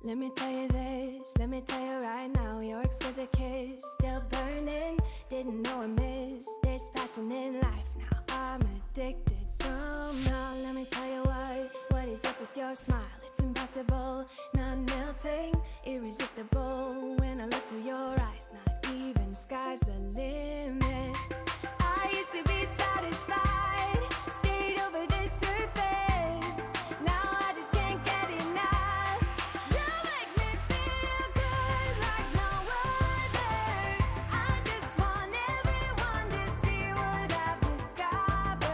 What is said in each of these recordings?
Let me tell you this, let me tell you right now, your exquisite kiss still burning. Didn't know I missed this passion in life. Now I'm addicted somehow. Let me tell you what is up with your smile? It's impossible, not melting, irresistible. When I look through your eyes, not even sky's the limit. I used to be satisfied, stayed over the surface. Now I just can't get enough. You make me feel good like no other. I just want everyone to see what I've discovered.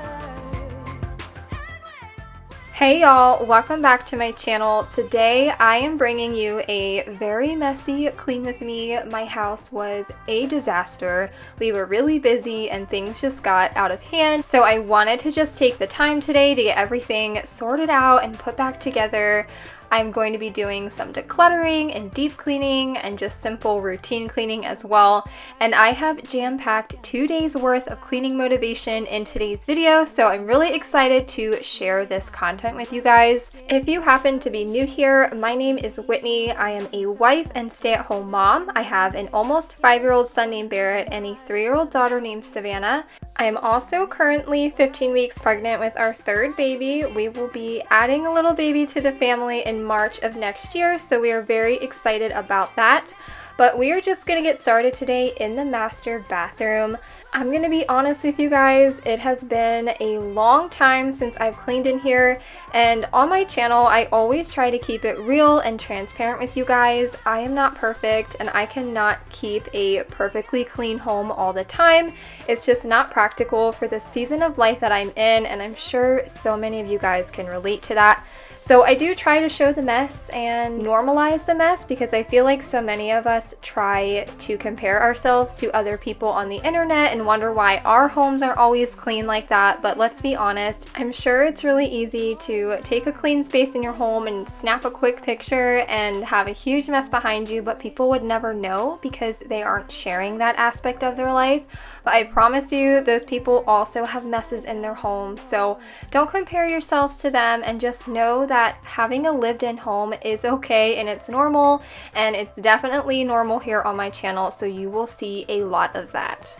Hey y'all, welcome back to my channel. Today I am bringing you a very messy clean with me. My house was a disaster. We were really busy and things just got out of hand. So I wanted to just take the time today to get everything sorted out and put back together. I'm going to be doing some decluttering and deep cleaning and just simple routine cleaning as well. And I have jam-packed 2 days worth of cleaning motivation in today's video, so I'm really excited to share this content with you guys. If you happen to be new here, my name is Whitney. I am a wife and stay-at-home mom. I have an almost 5-year-old son named Barrett and a 3-year-old daughter named Savannah. I am also currently 15 weeks pregnant with our third baby. We will be adding a little baby to the family in March of next year, so we are very excited about that. But we are just going to get started today in the master bathroom. I'm going to be honest with you guys, it has been a long time since I've cleaned in here, and on my channel I always try to keep it real and transparent with you guys. I am not perfect and I cannot keep a perfectly clean home all the time. It's just not practical for the season of life that I'm in, and I'm sure so many of you guys can relate to that. So I do try to show the mess and normalize the mess because I feel like so many of us try to compare ourselves to other people on the internet and wonder why our homes are always clean like that. But let's be honest, I'm sure it's really easy to take a clean space in your home and snap a quick picture and have a huge mess behind you, but people would never know because they aren't sharing that aspect of their life. But I promise you, those people also have messes in their homes. So don't compare yourselves to them and just know that having a lived-in home is okay and it's normal, and it's definitely normal here on my channel, so you will see a lot of that.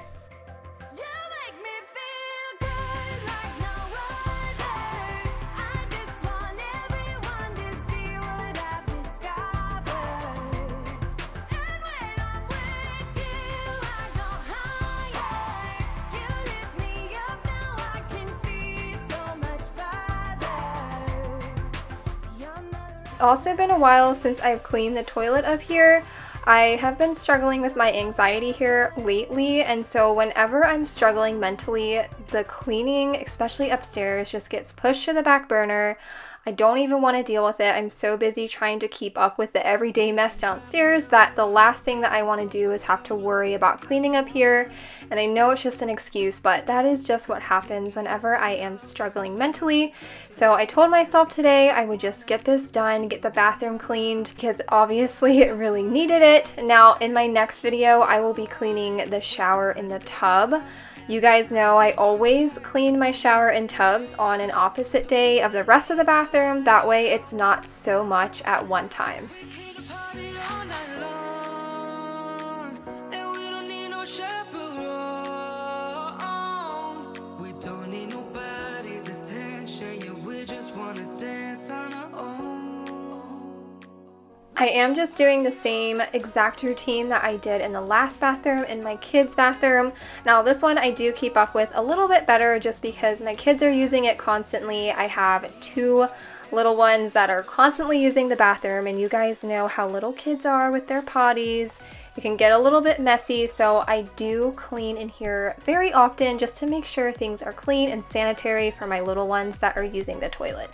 It's also been a while since I've cleaned the toilet up here. I have been struggling with my anxiety here lately, and so whenever I'm struggling mentally, the cleaning, especially upstairs, just gets pushed to the back burner. I don't even want to deal with it. I'm so busy trying to keep up with the everyday mess downstairs that the last thing that I want to do is have to worry about cleaning up here. And I know it's just an excuse, but that is just what happens whenever I am struggling mentally. So I told myself today I would just get this done, get the bathroom cleaned, because obviously it really needed it. Now in my next video, I will be cleaning the shower in the tub. You guys know I always clean my shower and tubs on an opposite day of the rest of the bathroom. That way it's not so much at one time. I am just doing the same exact routine that I did in the last bathroom in my kids' bathroom. Now this one I do keep up with a little bit better just because my kids are using it constantly. I have 2 little ones that are constantly using the bathroom, and you guys know how little kids are with their potties. It can get a little bit messy, so I do clean in here very often just to make sure things are clean and sanitary for my little ones that are using the toilet.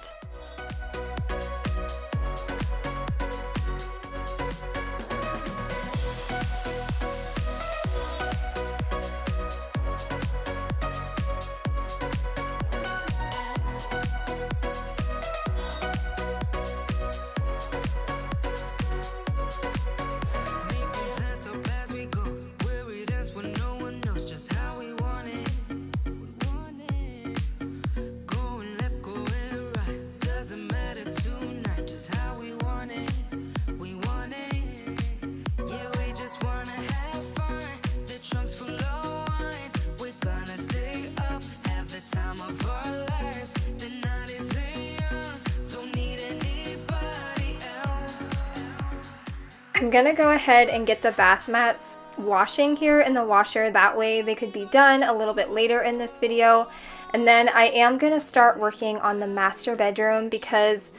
I'm gonna go ahead and get the bath mats washing here in the washer. That way they could be done a little bit later in this video. And then I am gonna start working on the master bedroom because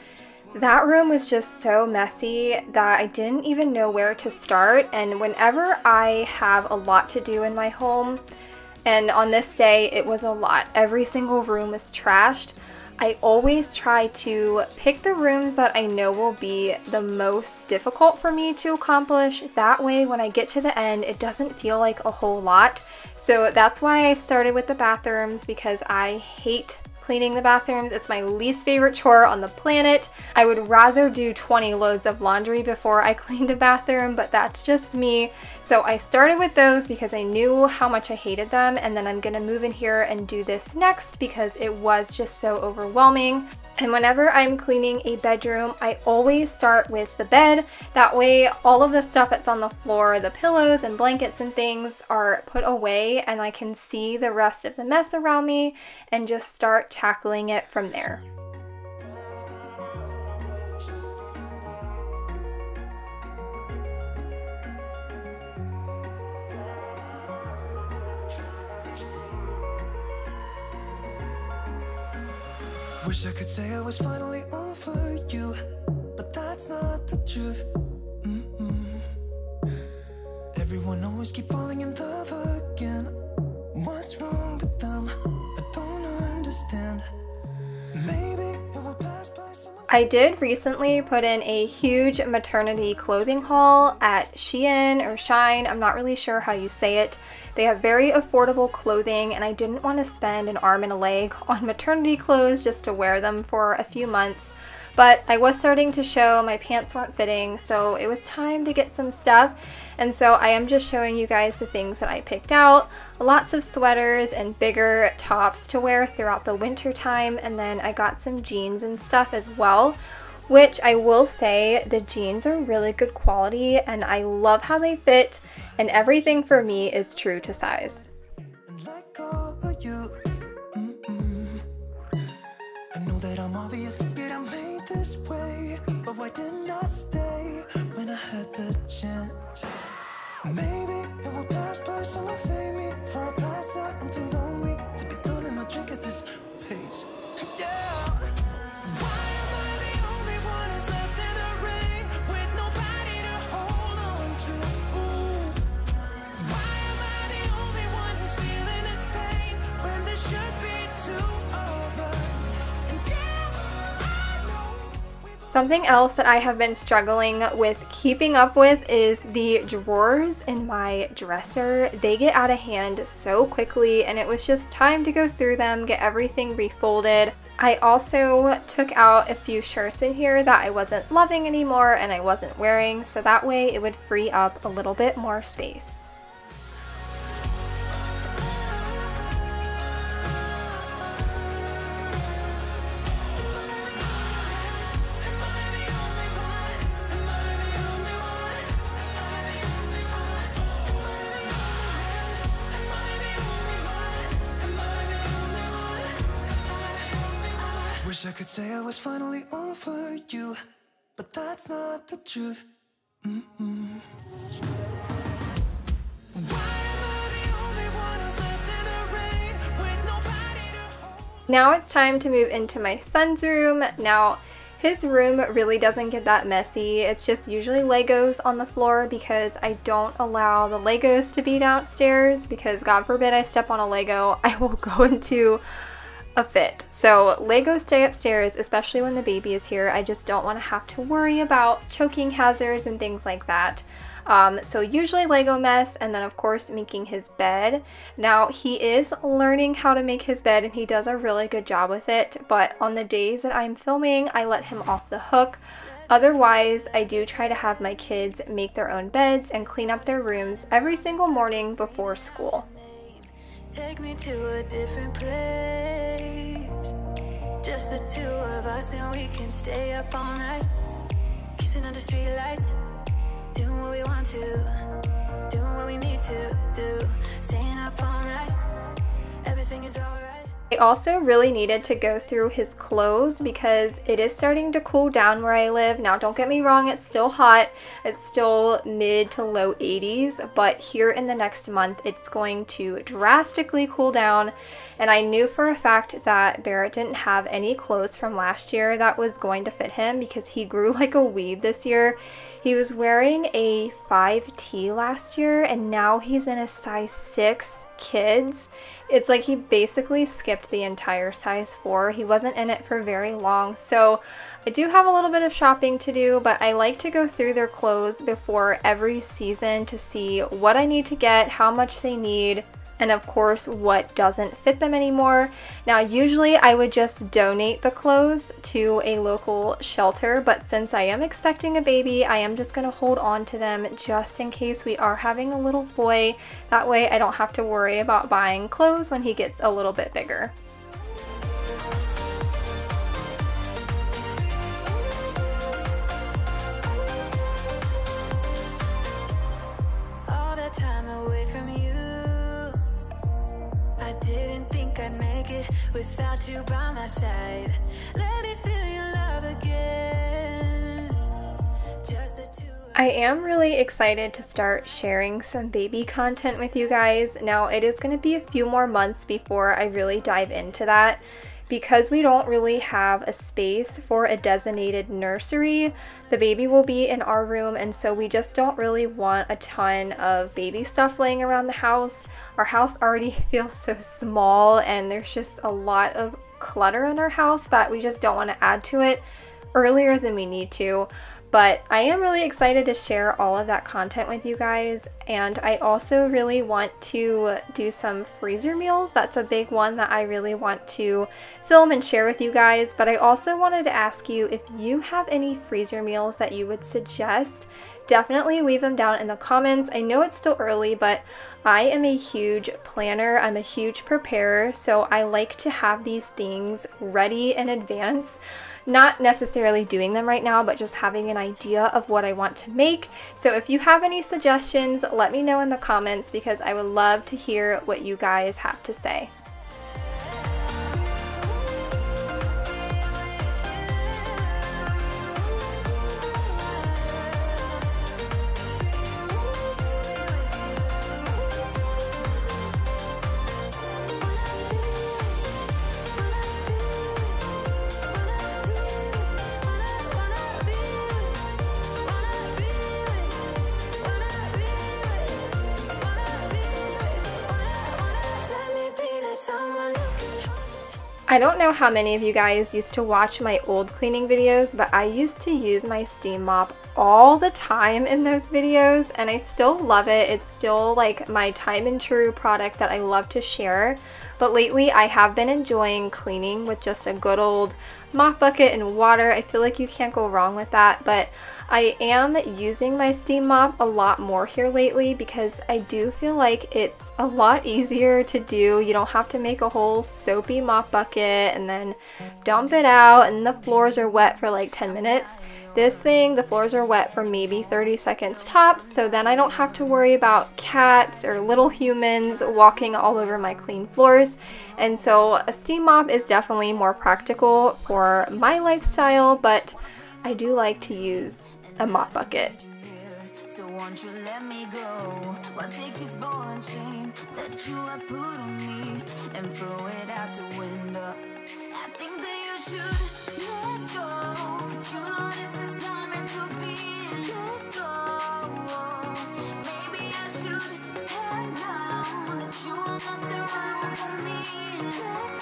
that room was just so messy that I didn't even know where to start. And whenever I have a lot to do in my home, and on this day it was a lot, every single room was trashed, I always try to pick the rooms that I know will be the most difficult for me to accomplish. That way when I get to the end, it doesn't feel like a whole lot. So that's why I started with the bathrooms, because I hate cleaning the bathrooms. It's my least favorite chore on the planet. I would rather do 20 loads of laundry before I cleaned a bathroom, but that's just me. So I started with those because I knew how much I hated them, and then I'm gonna move in here and do this next because it was just so overwhelming. And whenever I'm cleaning a bedroom, I always start with the bed. That way all of the stuff that's on the floor, the pillows and blankets and things, are put away and I can see the rest of the mess around me and just start tackling it from there. Wish I could say I was finally over you, but that's not the truth. Everyone always keep falling in love again. What's wrong with them? I don't understand. Maybe it will pass by someone. I did recently put in a huge maternity clothing haul at Shein or Shine. I'm not really sure how you say it. They have very affordable clothing, and I didn't want to spend an arm and a leg on maternity clothes just to wear them for a few months. But I was starting to show my pants weren't fitting, so it was time to get some stuff. And so I am just showing you guys the things that I picked out. Lots of sweaters and bigger tops to wear throughout the winter time, and then I got some jeans and stuff as well, which I will say the jeans are really good quality and I love how they fit, and everything for me is true to size. I know that I'm obvious, that I made this way, but why didn't I stay when I had the chance? Maybe it will pass by, someone save me for a pass out. I'm too lonely to be done in my drink at this pace. Yeah. Why am I the only one who's left in the rain with nobody to hold on to? Ooh. Why am I the only one who's feeling this pain when there should be two of us? Something else that I have been struggling with keeping up with is the drawers in my dresser. They get out of hand so quickly, and it was just time to go through them, get everything refolded. I also took out a few shirts in here that I wasn't loving anymore and I wasn't wearing, so that way it would free up a little bit more space. Wish I could say I was finally over you, but that's not the truth. Now it's time to move into my son's room. Now, his room really doesn't get that messy. It's just usually Legos on the floor because I don't allow the Legos to be downstairs, because God forbid I step on a Lego, I will go into a fit. So Legos stay upstairs, especially when the baby is here. I just don't want to have to worry about choking hazards and things like that. So usually Lego mess, and then of course making his bed. Now he is learning how to make his bed and he does a really good job with it, but on the days that I'm filming I let him off the hook. Otherwise, I do try to have my kids make their own beds and clean up their rooms every single morning before school. Take me to a different place, just the two of us, and we can stay up all night, kissing under street lights, doing what we want to, doing what we need to do, staying up all night, everything is alright. I also really needed to go through his clothes because it is starting to cool down where I live. Now, don't get me wrong, it's still hot. It's still mid to low 80s, but here in the next month, it's going to drastically cool down. And I knew for a fact that Barrett didn't have any clothes from last year that was going to fit him because he grew like a weed this year. He was wearing a 5T last year and now he's in a size 6 kids. It's like he basically skipped the entire size 4. He wasn't in it for very long. So I do have a little bit of shopping to do, but I like to go through their clothes before every season to see what I need to get, how much they need, and of course what doesn't fit them anymore. Now usually I would just donate the clothes to a local shelter, but since I am expecting a baby, I am just going to hold on to them just in case we are having a little boy. That way I don't have to worry about buying clothes when he gets a little bit bigger. All that time away from you, I didn't think I'd make it without you by my side. Let me feel your love again. Just the two. I am really excited to start sharing some baby content with you guys. Now, it is going to be a few more months before I really dive into that. Because we don't really have a space for a designated nursery, the baby will be in our room, and so we just don't really want a ton of baby stuff laying around the house. Our house already feels so small and there's just a lot of clutter in our house that we just don't want to add to it earlier than we need to. But I am really excited to share all of that content with you guys, and I also really want to do some freezer meals. That's a big one that I really want to film and share with you guys, but I also wanted to ask you if you have any freezer meals that you would suggest. Definitely leave them down in the comments. I know it's still early, but I am a huge planner. I'm a huge preparer, so I like to have these things ready in advance. Not necessarily doing them right now, but just having an idea of what I want to make. So if you have any suggestions, let me know in the comments because I would love to hear what you guys have to say. I don't know how many of you guys used to watch my old cleaning videos, but I used to use my steam mop all the time in those videos, and I still love it. It's still like my time and true product that I love to share. But lately I have been enjoying cleaning with just a good old mop bucket and water. I feel like you can't go wrong with that, but I am using my steam mop a lot more here lately because I do feel like it's a lot easier to do. You don't have to make a whole soapy mop bucket and then dump it out and the floors are wet for like 10 minutes. This thing, the floors are wet for maybe 30 seconds tops, so then I don't have to worry about cats or little humans walking all over my clean floors. And so a steam mop is definitely more practical for my lifestyle, but I do like to use a mop bucket. So won't you let me go? I'll take this ball and chain that you have put on me and throw it out the window. I think that you should let go, 'cause you know this is not meant to be. Let go. Maybe I should have known that you are not the right one for me. Let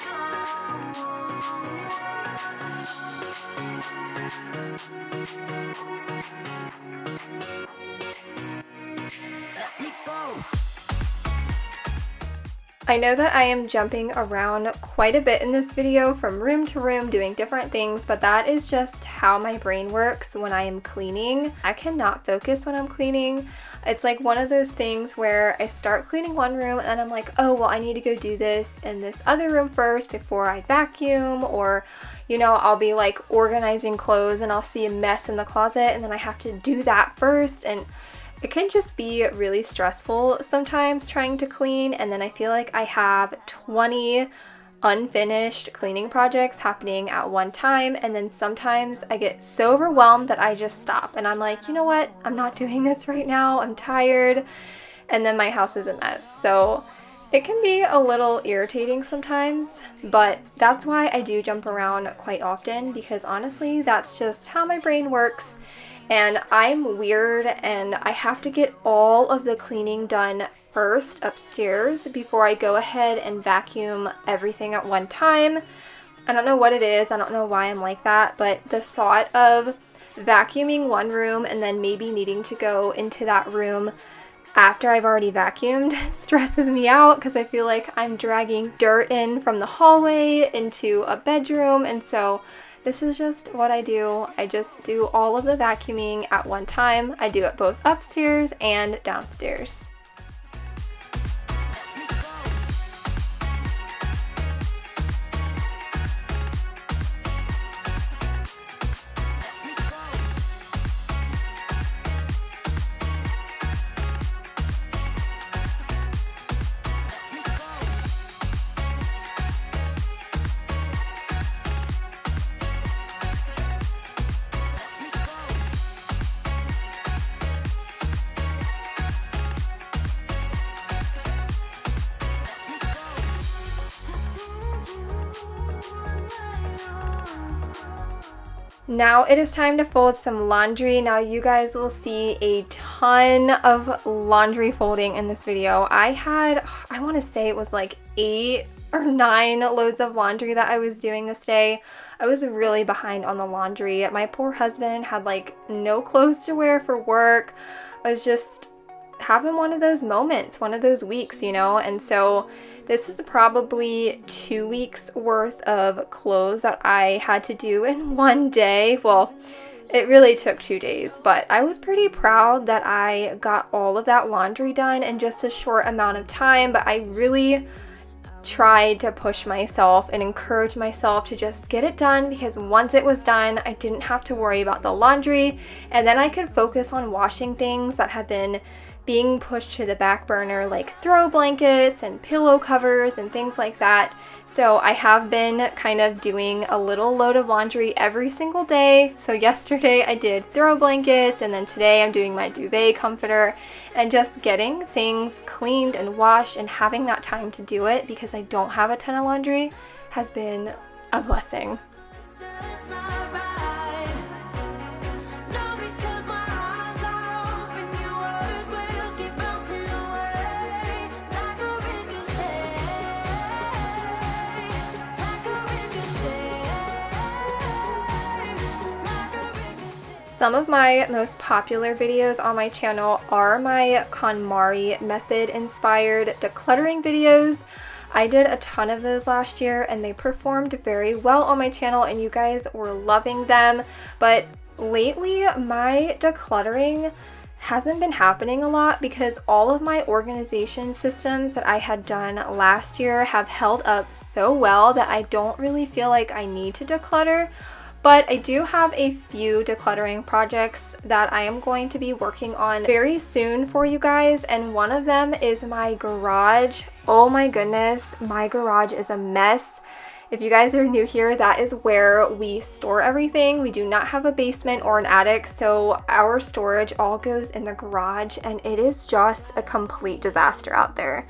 Let me go. I know that I am jumping around quite a bit in this video from room to room doing different things, but that is just how my brain works when I am cleaning. I cannot focus when I'm cleaning. It's like one of those things where I start cleaning one room and then I'm like, oh, well, I need to go do this in this other room first before I vacuum, or you know, I'll be like organizing clothes and I'll see a mess in the closet and then I have to do that first, and it can just be really stressful sometimes trying to clean, and then I feel like I have 20 unfinished cleaning projects happening at one time, and then sometimes I get so overwhelmed that I just stop and I'm like, you know what, I'm not doing this right now, I'm tired, and then my house is a mess. So it can be a little irritating sometimes, but that's why I do jump around quite often, because honestly that's just how my brain works. And I'm weird and I have to get all of the cleaning done first upstairs before I go ahead and vacuum everything at one time. I don't know what it is, I don't know why I'm like that, but the thought of vacuuming one room and then maybe needing to go into that room after I've already vacuumed stresses me out, because I feel like I'm dragging dirt in from the hallway into a bedroom, and so this is just what I do. I just do all of the vacuuming at one time. I do it both upstairs and downstairs. Now it is time to fold some laundry. Now you guys will see a ton of laundry folding in this video. I want to say it was like 8 or 9 loads of laundry that I was doing this day. I was really behind on the laundry. My poor husband had like no clothes to wear for work. I was just having one of those moments, one of those weeks, you know, and so this is probably 2 weeks worth of clothes that I had to do in one day. Well, it really took 2 days, but I was pretty proud that I got all of that laundry done in just a short amount of time, but I really tried to push myself and encourage myself to just get it done, because once it was done, I didn't have to worry about the laundry, and then I could focus on washing things that had been being pushed to the back burner, like throw blankets and pillow covers and things like that. So I have been kind of doing a little load of laundry every single day. So yesterday I did throw blankets, and then today I'm doing my duvet comforter, and just getting things cleaned and washed and having that time to do it because I don't have a ton of laundry has been a blessing. Some of my most popular videos on my channel are my Konmari Method inspired decluttering videos. I did a ton of those last year and they performed very well on my channel and you guys were loving them. But lately my decluttering hasn't been happening a lot because all of my organization systems that I had done last year have held up so well that I don't really feel like I need to declutter. But I do have a few decluttering projects that I am going to be working on very soon for you guys, and one of them is my garage. Oh my goodness, my garage is a mess. If you guys are new here, that is where we store everything. We do not have a basement or an attic, so our storage all goes in the garage, and it is just a complete disaster out there.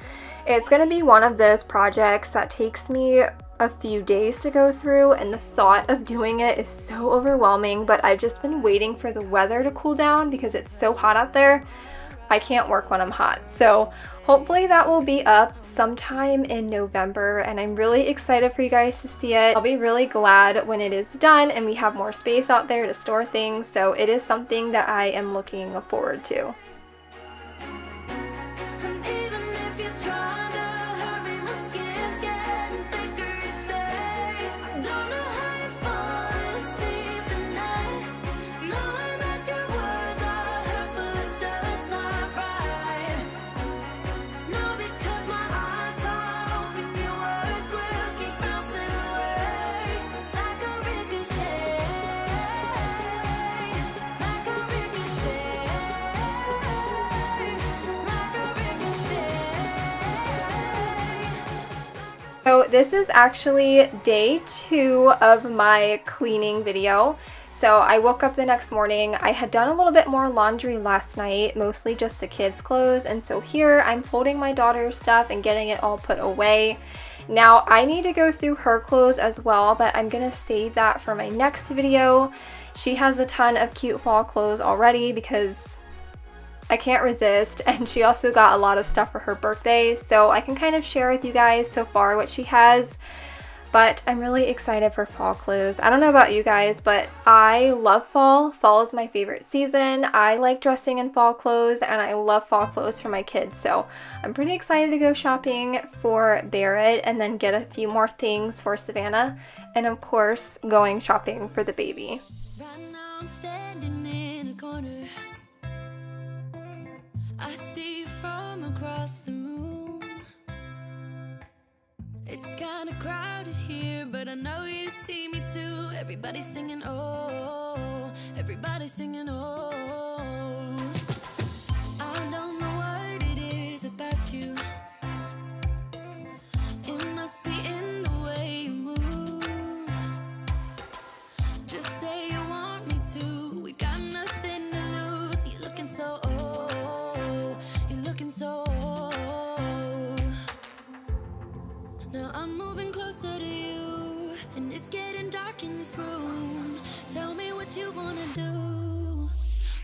It's going to be one of those projects that takes me a few days to go through, and the thought of doing it is so overwhelming, but I've just been waiting for the weather to cool down because it's so hot out there. I can't work when I'm hot. So hopefully that will be up sometime in November, and I'm really excited for you guys to see it. I'll be really glad when it is done and we have more space out there to store things, so it is something that I am looking forward to. So this is actually day 2 of my cleaning video. So I woke up the next morning. I had done a little bit more laundry last night, mostly just the kids' clothes, and so here I'm folding my daughter's stuff and getting it all put away. Now I need to go through her clothes as well, but I'm gonna save that for my next video. She has a ton of cute fall clothes already because I can't resist, and she also got a lot of stuff for her birthday, so I can kind of share with you guys so far what she has. But I'm really excited for fall clothes. I don't know about you guys, but I love fall. Fall is my favorite season. I like dressing in fall clothes, and I love fall clothes for my kids. So I'm pretty excited to go shopping for Barrett and then get a few more things for Savannah. And of course, going shopping for the baby. Right now I'm standing in the corner. I see you from across the room. It's kinda crowded here, but I know you see me too. Everybody's singing, oh, everybody's singing, oh. I don't know what it is about you. It must be in the way you move. Just say you want me to. We got nothing to lose. You're looking so old. You're looking so old. Now I'm moving closer to you, and it's getting dark in this room. Tell me what you wanna do.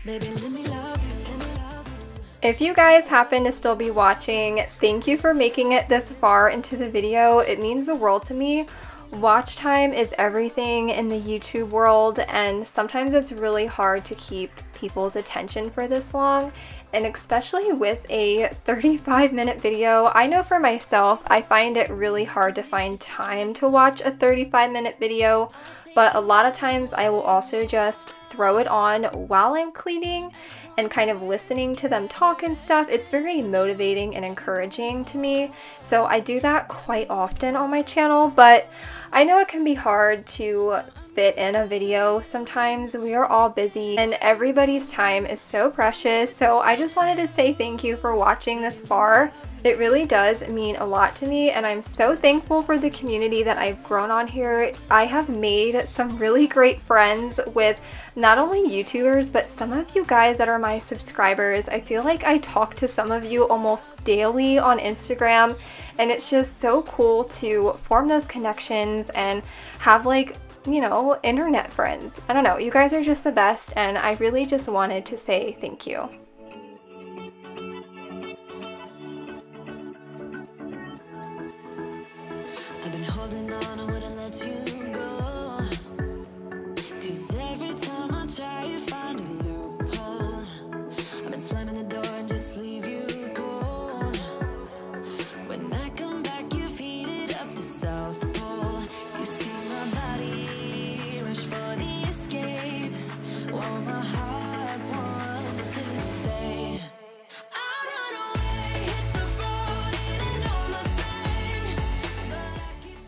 Baby, let me love you, let me love you. If you guys happen to still be watching, thank you for making it this far into the video. It means the world to me. Watch time is everything in the YouTube world, and sometimes it's really hard to keep people's attention for this long, and especially with a 35-minute video. I know for myself, I find it really hard to find time to watch a 35-minute video, but a lot of times I will also just throw it on while I'm cleaning and kind of listening to them talk and stuff. It's very motivating and encouraging to me, so I do that quite often on my channel, but I know it can be hard to fit in a video sometimes. We are all busy and everybody's time is so precious, so I just wanted to say thank you for watching this far. It really does mean a lot to me, and I'm so thankful for the community that I've grown on here. I have made some really great friends with not only YouTubers, but some of you guys that are my subscribers. I feel like I talk to some of you almost daily on Instagram, and it's just so cool to form those connections and have, like, you know, internet friends. I don't know, you guys are just the best, and I really just wanted to say thank you. I've been holding on, I wouldn't let you go. 'Cause every time I try, you find a loophole. I've been slamming the door and just leave you cold. When I come back, you've heated up the South Pole. You see my body rush for the escape, while my heart wants to stay. I run away, hit the road, and I know my stay.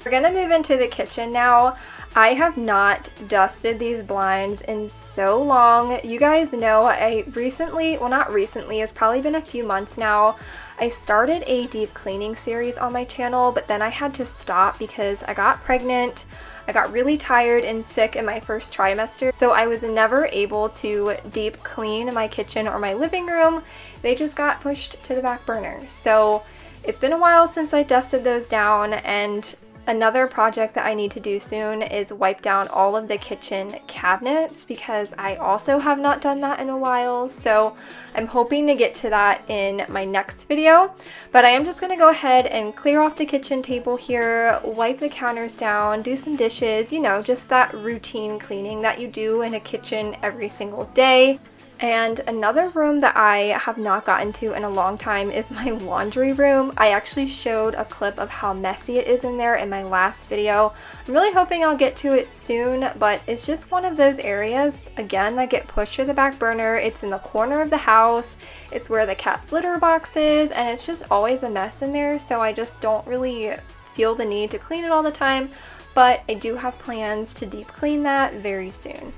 We're gonna move into the kitchen now. I have not dusted these blinds in so long. You guys know I recently, well not recently, it's probably been a few months now, I started a deep cleaning series on my channel, but then I had to stop because I got pregnant. I got really tired and sick in my first trimester, so I was never able to deep clean my kitchen or my living room. They just got pushed to the back burner. So it's been a while since I dusted those down, and another project that I need to do soon is wipe down all of the kitchen cabinets, because I also have not done that in a while. So I'm hoping to get to that in my next video. But I am just going to go ahead and clear off the kitchen table here, wipe the counters down, do some dishes, you know, just that routine cleaning that you do in a kitchen every single day. And another room that I have not gotten to in a long time is my laundry room. I actually showed a clip of how messy it is in there in my last video. I'm really hoping I'll get to it soon, but it's just one of those areas, again, that get pushed to the back burner. It's in the corner of the house. It's where the cat's litter box is, and it's just always a mess in there, so I just don't really feel the need to clean it all the time, but I do have plans to deep clean that very soon.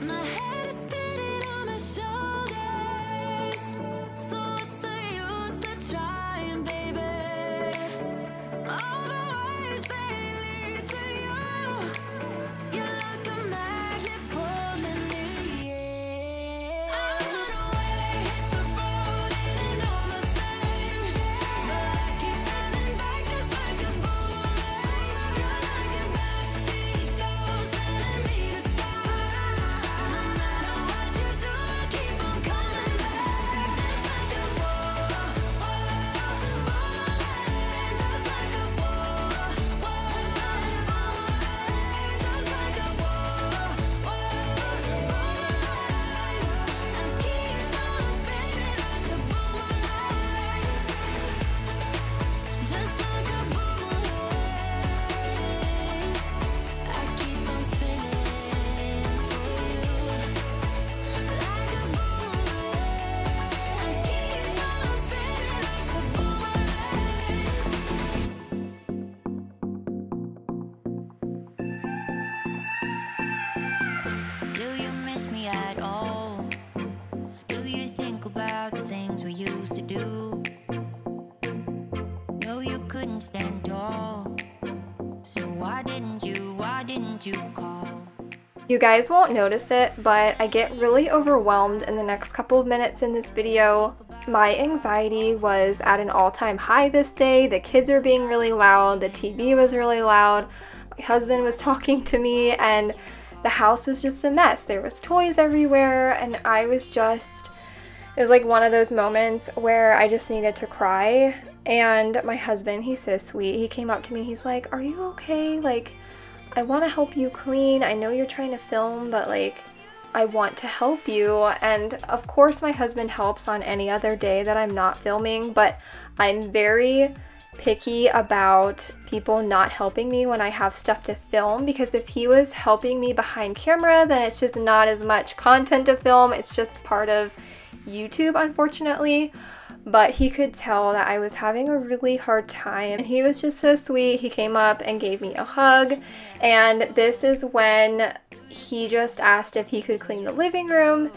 My head is spinning on my shoulders, so what's the use of trying, baby? Oh, You guys won't notice it, but I get really overwhelmed in the next couple of minutes in this video. My anxiety was at an all-time high this day. The kids are being really loud, the TV was really loud, my husband was talking to me, and the house was just a mess. There was toys everywhere, and I was just, it was like one of those moments where I just needed to cry. And my husband, he's so sweet, he came up to me, he's like, "Are you okay? Like, I want to help you clean. I know you're trying to film, but like, I want to help you." And of course my husband helps on any other day that I'm not filming, but I'm very picky about people not helping me when I have stuff to film, because if he was helping me behind camera, then it's just not as much content to film. It's just part of YouTube, unfortunately. But he could tell that I was having a really hard time, and he was just so sweet. He came up and gave me a hug, and this is when he just asked if he could clean the living room,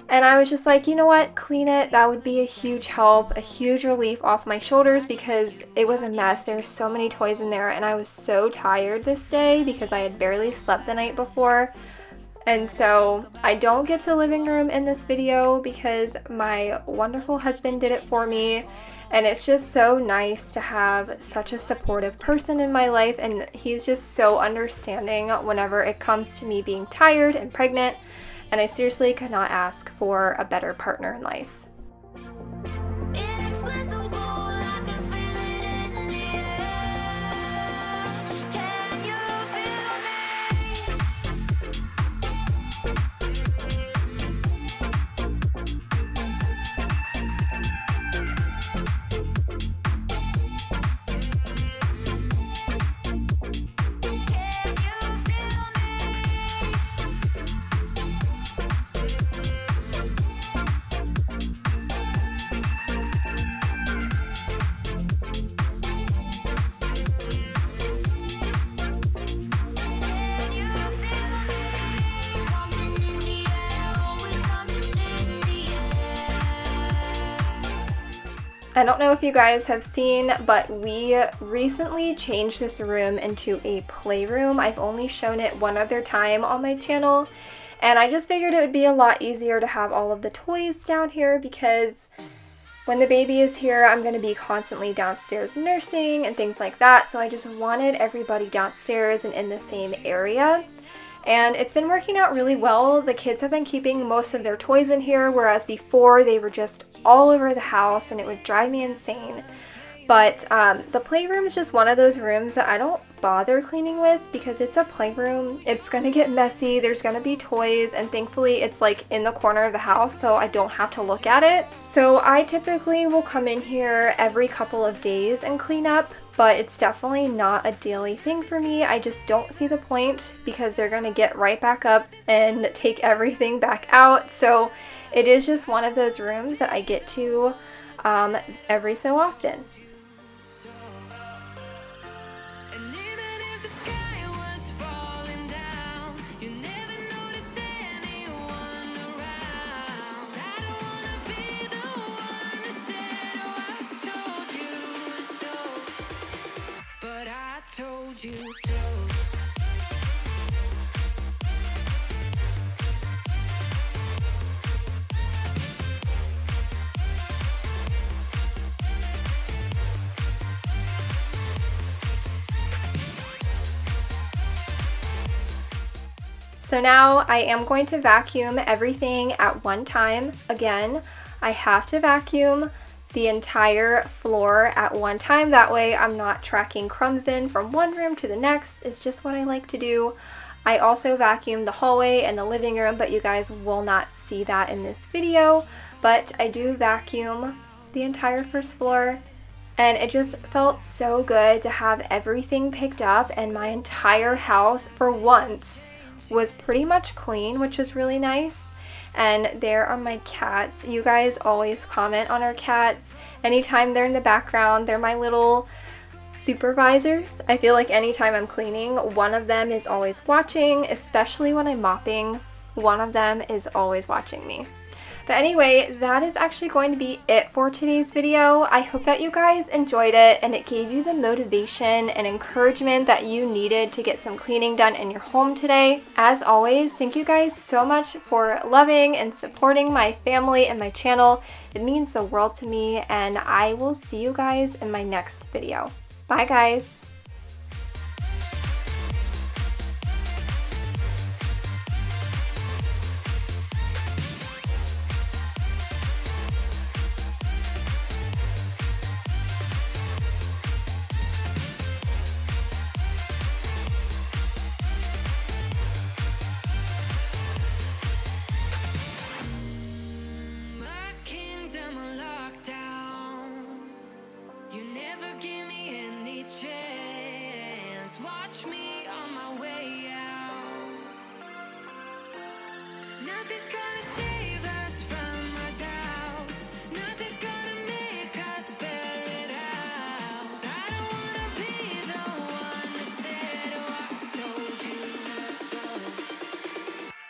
and I was just like, you know what, clean it. That would be a huge help, a huge relief off my shoulders, because it was a mess. There were so many toys in there, and I was so tired this day because I had barely slept the night before. And so I don't get to the living room in this video because my wonderful husband did it for me, and it's just so nice to have such a supportive person in my life, and he's just so understanding whenever it comes to me being tired and pregnant, and I seriously could not ask for a better partner in life. I don't know if you guys have seen, but we recently changed this room into a playroom. I've only shown it one other time on my channel, and I just figured it would be a lot easier to have all of the toys down here, because when the baby is here, I'm going to be constantly downstairs nursing and things like that, so I just wanted everybody downstairs and in the same area. And it's been working out really well. The kids have been keeping most of their toys in here, whereas before they were just all over the house and it would drive me insane. But the playroom is just one of those rooms that I don't bother cleaning with, because it's a playroom. It's gonna get messy, there's gonna be toys, and thankfully it's like in the corner of the house, so I don't have to look at it. So I typically will come in here every couple of days and clean up, but it's definitely not a daily thing for me. I just don't see the point, because they're gonna get right back up and take everything back out. So it is just one of those rooms that I get to every so often. Told you so. So now I am going to vacuum everything at one time. Again, I have to vacuum the entire floor at one time. That way I'm not tracking crumbs in from one room to the next. It's just what I like to do. I also vacuum the hallway and the living room, but you guys will not see that in this video. But I do vacuum the entire first floor, and it just felt so good to have everything picked up, and my entire house for once was pretty much clean, which is really nice. And there are my cats. You guys always comment on our cats. Anytime they're in the background, they're my little supervisors. I feel like anytime I'm cleaning, one of them is always watching, especially when I'm mopping. One of them is always watching me. But anyway, that is actually going to be it for today's video. I hope that you guys enjoyed it and it gave you the motivation and encouragement that you needed to get some cleaning done in your home today. As always, thank you guys so much for loving and supporting my family and my channel. It means the world to me, and I will see you guys in my next video. Bye guys! Watch me on my way out. Nothing's gonna save us from our doubts. Nothing's gonna make us spell it out. I don't wanna be the one that said, oh, I told you so,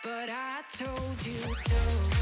but I told you so.